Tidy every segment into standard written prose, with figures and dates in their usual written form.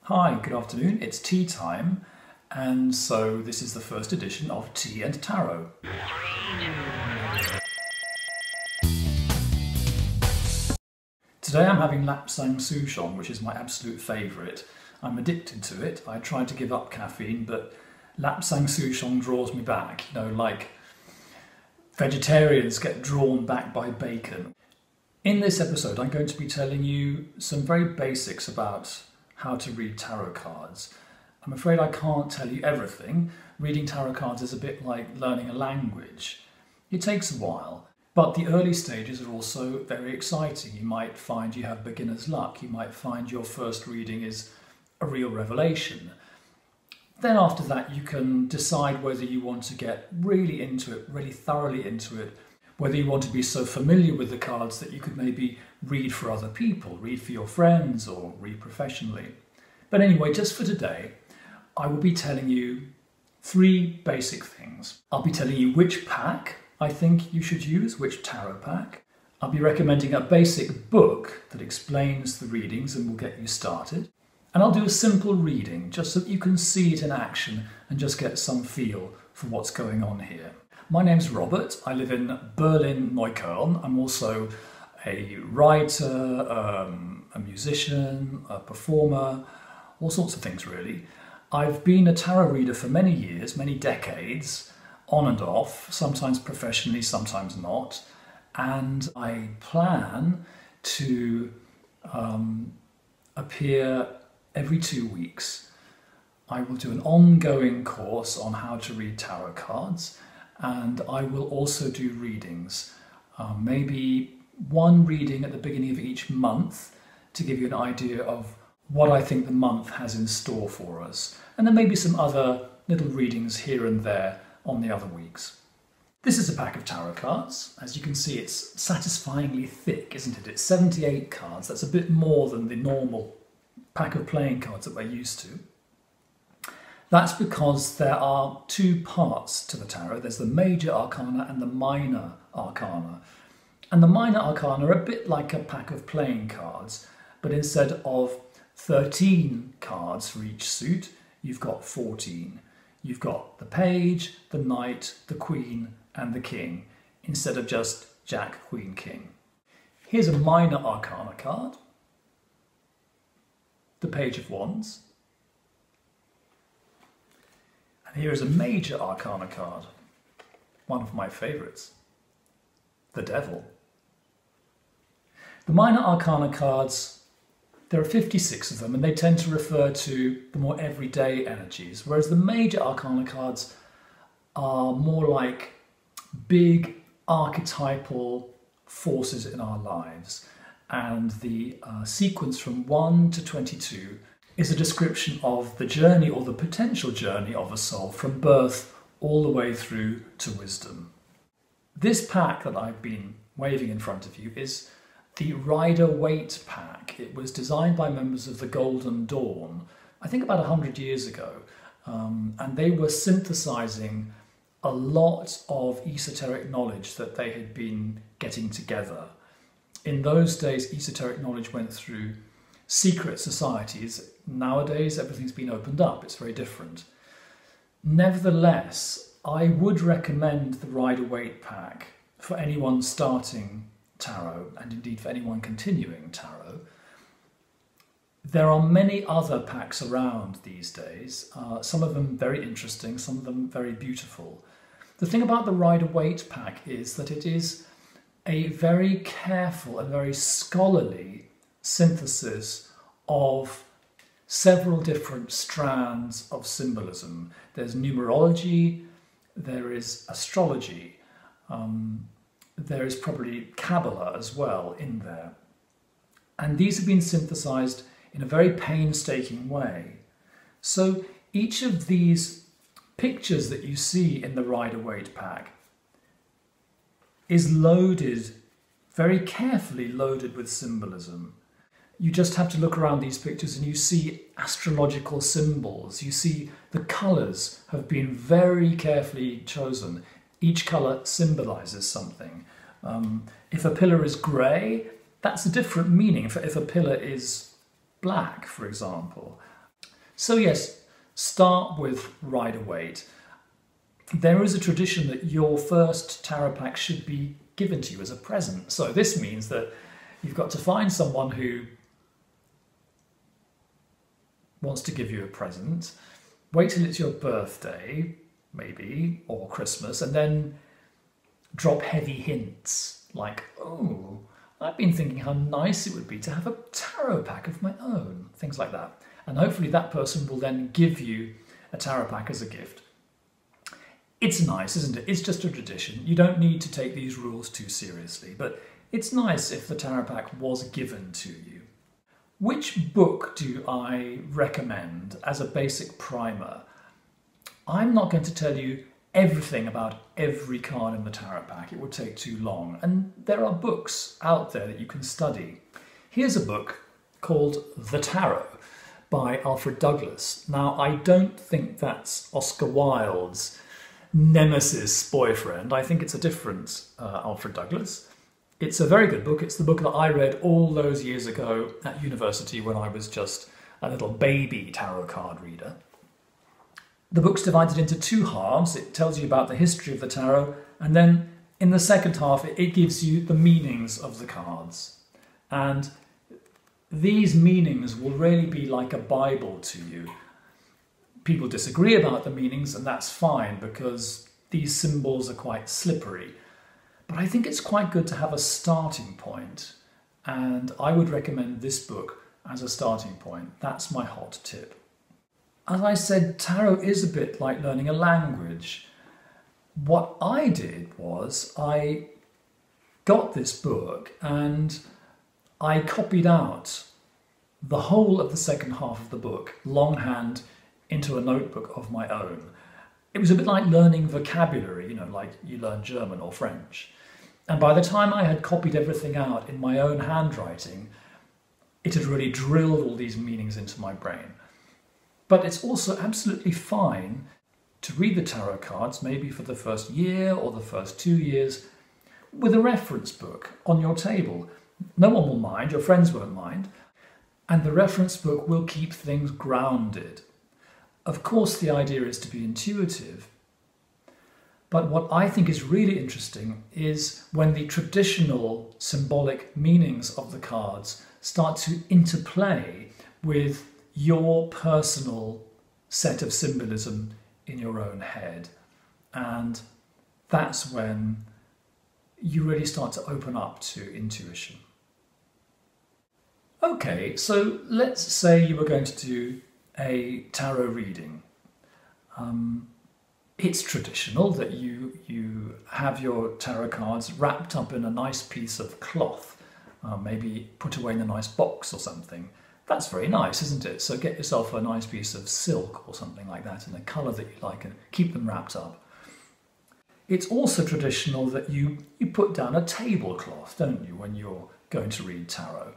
Hi, good afternoon. It's tea time, and so this is the first edition of Tea and Tarot. Today I'm having Lapsang Souchong, which is my absolute favourite. I'm addicted to it. I tried to give up caffeine, but Lapsang Souchong draws me back, like vegetarians get drawn back by bacon. In this episode, I'm going to be telling you some very basics about how to read tarot cards. I'm afraid I can't tell you everything. Reading tarot cards is a bit like learning a language. It takes a while, but the early stages are also very exciting. You might find you have beginner's luck. You might find your first reading is a real revelation. Then after that, you can decide whether you want to get really into it, really thoroughly into it, whether you want to be so familiar with the cards that you could maybe read for other people, read for your friends, or read professionally. But anyway, just for today, I will be telling you three basic things. I'll be telling you which pack I think you should use, which tarot pack. I'll be recommending a basic book that explains the readings and will get you started. And I'll do a simple reading just so that you can see it in action and just get some feel for what's going on here. My name's Robert. I live in Berlin-Neukölln. I'm also a writer, a musician, a performer, all sorts of things really. I've been a tarot reader for many years, many decades, on and off, sometimes professionally, sometimes not. And I plan to appear every 2 weeks. I will do an ongoing course on how to read tarot cards. And I will also do readings, maybe one reading at the beginning of each month to give you an idea of what I think the month has in store for us. And then maybe some other little readings here and there on the other weeks. This is a pack of tarot cards. As you can see, it's satisfyingly thick, isn't it? It's 78 cards. That's a bit more than the normal pack of playing cards that we're used to. That's because there are two parts to the tarot. There's the major arcana and the minor arcana. And the minor arcana are a bit like a pack of playing cards, but instead of 13 cards for each suit, you've got 14. You've got the page, the knight, the queen, and the king, instead of just jack, queen, king. Here's a minor arcana card, the page of wands. Here is a major arcana card, one of my favourites, the devil. The minor arcana cards, there are 56 of them, and they tend to refer to the more everyday energies, whereas the major arcana cards are more like big archetypal forces in our lives. And the sequence from 1 to 22 is a description of the journey or the potential journey of a soul from birth all the way through to wisdom. This pack that I've been waving in front of you is the Rider Waite pack. It was designed by members of the Golden Dawn, I think about 100 years ago, and they were synthesizing a lot of esoteric knowledge that they had been getting together. In those days, esoteric knowledge went through secret societies. Nowadays, everything's been opened up. It's very different. Nevertheless, I would recommend the Rider Waite pack for anyone starting tarot, and indeed for anyone continuing tarot. There are many other packs around these days, some of them very interesting, some of them very beautiful. The thing about the Rider Waite pack is that it is a very careful and very scholarly synthesis of several different strands of symbolism. There's numerology, there is astrology, there is probably Kabbalah as well in there. And these have been synthesized in a very painstaking way. So each of these pictures that you see in the Rider Waite pack is loaded, very carefully loaded with symbolism. You just have to look around these pictures and you see astrological symbols. You see the colours have been very carefully chosen. Each colour symbolises something. If a pillar is grey, that's a different meaning if a pillar is black, for example. So yes, start with Rider Waite. There is a tradition that your first tarot pack should be given to you as a present. So this means that you've got to find someone who wants to give you a present, wait till it's your birthday, maybe, or Christmas, and then drop heavy hints like, oh, I've been thinking how nice it would be to have a tarot pack of my own, things like that. And hopefully that person will then give you a tarot pack as a gift. It's nice, isn't it? It's just a tradition. You don't need to take these rules too seriously, but it's nice if the tarot pack was given to you. Which book do I recommend as a basic primer? I'm not going to tell you everything about every card in the tarot pack. It would take too long. And there are books out there that you can study. Here's a book called The Tarot by Alfred Douglas. Now, I don't think that's Oscar Wilde's nemesis boyfriend. I think it's a different Alfred Douglas. It's a very good book. It's the book that I read all those years ago at university when I was just a little baby tarot card reader. The book's divided into two halves. It tells you about the history of the tarot, and then in the second half it gives you the meanings of the cards. And these meanings will really be like a Bible to you. People disagree about the meanings, and that's fine because these symbols are quite slippery. But I think it's quite good to have a starting point, and I would recommend this book as a starting point. That's my hot tip. As I said, tarot is a bit like learning a language. What I did was I got this book and I copied out the whole of the second half of the book, longhand, into a notebook of my own. It was a bit like learning vocabulary, you know, like you learn German or French. And by the time I had copied everything out in my own handwriting, it had really drilled all these meanings into my brain. But it's also absolutely fine to read the tarot cards, maybe for the first year or the first 2 years, with a reference book on your table. No one will mind, your friends won't mind, and the reference book will keep things grounded. Of course, the idea is to be intuitive, but what I think is really interesting is when the traditional symbolic meanings of the cards start to interplay with your personal set of symbolism in your own head. And that's when you really start to open up to intuition. Okay, so let's say you were going to do a tarot reading. It's traditional that you have your tarot cards wrapped up in a nice piece of cloth, maybe put away in a nice box or something. That's very nice, isn't it? So get yourself a nice piece of silk or something like that in a colour that you like and keep them wrapped up. It's also traditional that you put down a tablecloth, don't you, when you're going to read tarot.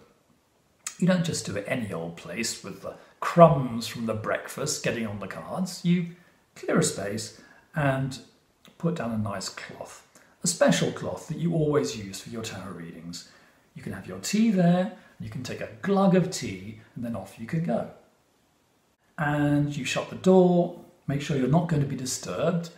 You don't just do it any old place with the crumbs from the breakfast getting on the cards. You clear a space and put down a nice cloth, a special cloth that you always use for your tarot readings. You can have your tea there, you can take a glug of tea, and then off you can go. And you shut the door, make sure you're not going to be disturbed,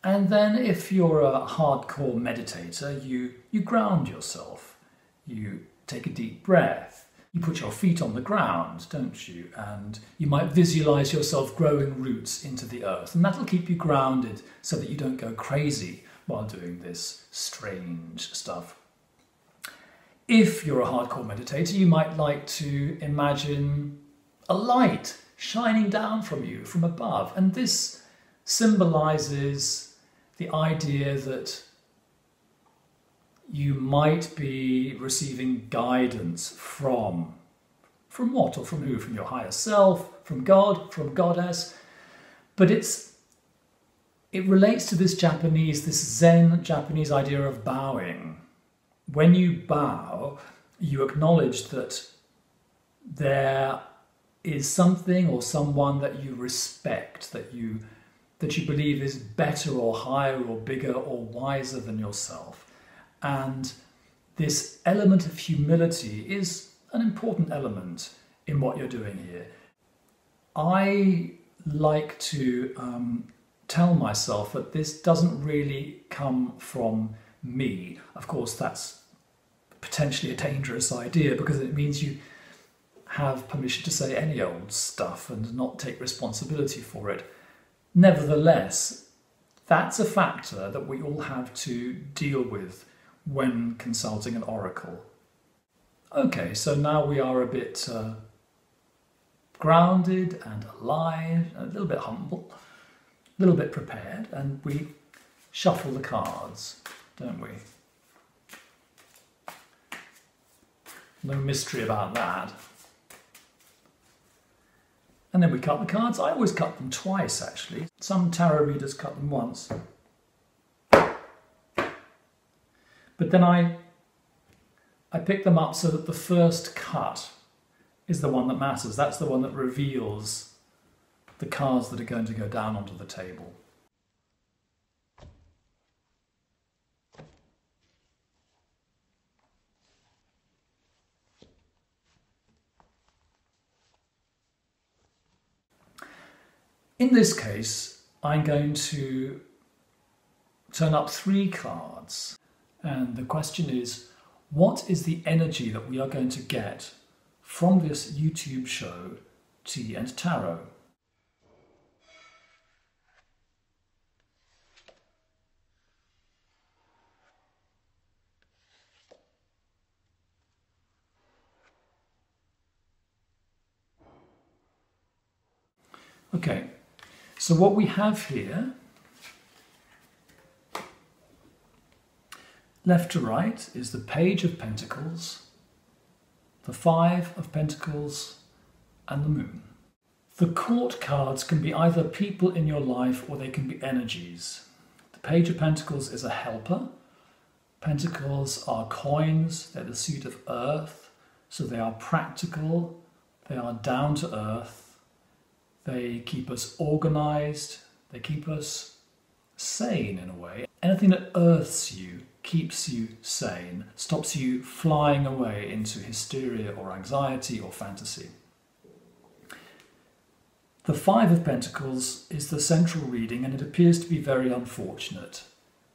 and then if you're a hardcore meditator, you ground yourself. You take a deep breath. You put your feet on the ground, don't you? And you might visualize yourself growing roots into the earth, and that'll keep you grounded so that you don't go crazy while doing this strange stuff. If you're a hardcore meditator, you might like to imagine a light shining down from you from above, and this symbolizes the idea that you might be receiving guidance from what or from who? From your higher self, from God, from Goddess. But it relates to this Zen Japanese idea of bowing. When you bow, you acknowledge that there is something or someone that you respect, that you believe is better or higher or bigger or wiser than yourself. And this element of humility is an important element in what you're doing here. I like to tell myself that this doesn't really come from me. Of course, that's potentially a dangerous idea because it means you have permission to say any old stuff and not take responsibility for it. Nevertheless, that's a factor that we all have to deal with when consulting an oracle. Okay, so now we are a bit grounded and alive, a little bit humble, a little bit prepared, and we shuffle the cards, don't we? No mystery about that. And then we cut the cards. I always cut them twice, actually. Some tarot readers cut them once. But then I pick them up so that the first cut is the one that matters. That's the one that reveals the cards that are going to go down onto the table. In this case, I'm going to turn up 3 cards. And the question is, what is the energy that we are going to get from this YouTube show, Tea and Tarot? Okay, so what we have here, left to right, is the Page of Pentacles, the 5 of Pentacles, and the Moon. The Court cards can be either people in your life or they can be energies. The Page of Pentacles is a helper. Pentacles are coins, they're the suit of earth, so they are practical, they are down to earth. They keep us organised, they keep us sane in a way. Anything that earths you keeps you sane, stops you flying away into hysteria or anxiety or fantasy. The 5 of Pentacles is the central reading and it appears to be very unfortunate.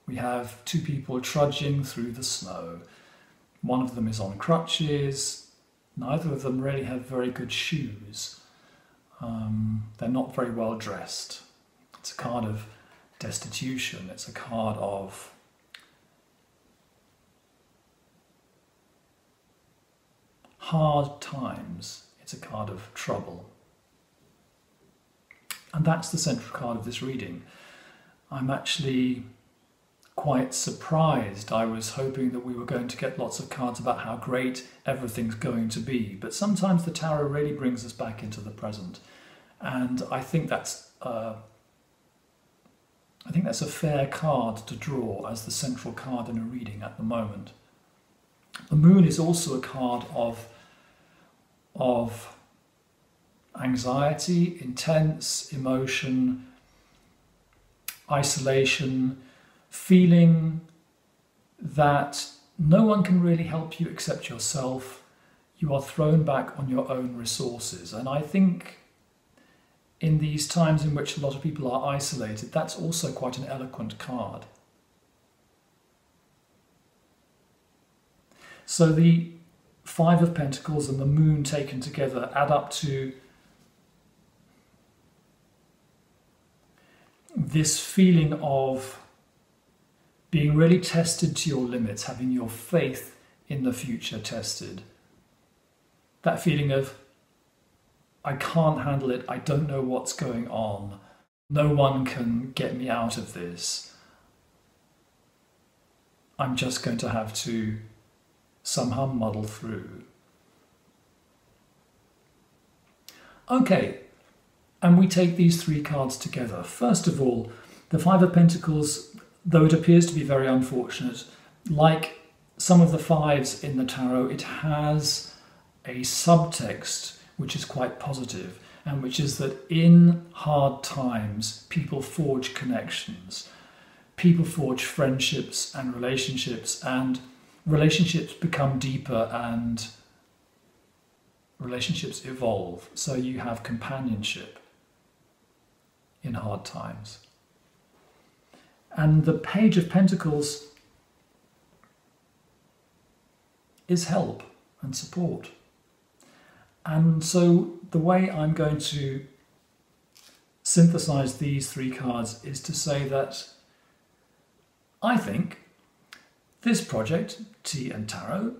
We have 2 people trudging through the snow. One of them is on crutches, neither of them really have very good shoes. They're not very well dressed. It's a card of destitution. It's a card of hard times. It's a card of trouble. And that's the central card of this reading. I'm actually quite surprised. I was hoping that we were going to get lots of cards about how great everything's going to be, but sometimes the tarot really brings us back into the present, and I think that's a fair card to draw as the central card in a reading at the moment. The Moon is also a card of anxiety, intense emotion, isolation, feeling that no one can really help you except yourself. You are thrown back on your own resources. And I think in these times in which a lot of people are isolated, that's also quite an eloquent card. So the 5 of Pentacles and the Moon taken together add up to this feeling of being really tested to your limits, having your faith in the future tested. That feeling of, I can't handle it, I don't know what's going on, no one can get me out of this. I'm just going to have to somehow muddle through. Okay, and we take these 3 cards together. First of all, the 5 of Pentacles, though it appears to be very unfortunate, like some of the 5s in the tarot, it has a subtext which is quite positive, and which is that in hard times, people forge connections. People forge friendships, and relationships become deeper and relationships evolve, so you have companionship in hard times. And the Page of Pentacles is help and support. And so the way I'm going to synthesize these three cards is to say that I think this project, Tea and Tarot,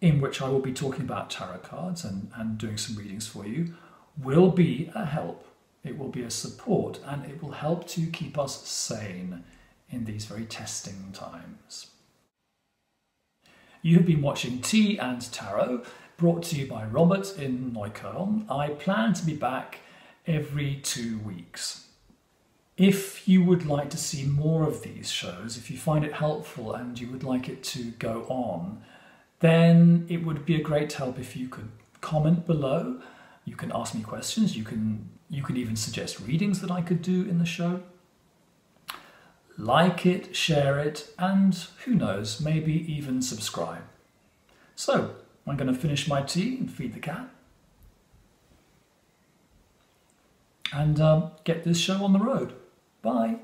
in which I will be talking about tarot cards and doing some readings for you, will be a help. It will be a support, and it will help to keep us sane in these very testing times. You have been watching Tea and Tarot, brought to you by Robert in Neukölln. I plan to be back every 2 weeks. If you would like to see more of these shows, if you find it helpful and you would like it to go on, then it would be a great help if you could comment below. You can ask me questions, you can even suggest readings that I could do in the show. Like it, share it, and who knows, maybe even subscribe. So, I'm going to finish my tea and feed the cat. And get this show on the road. Bye.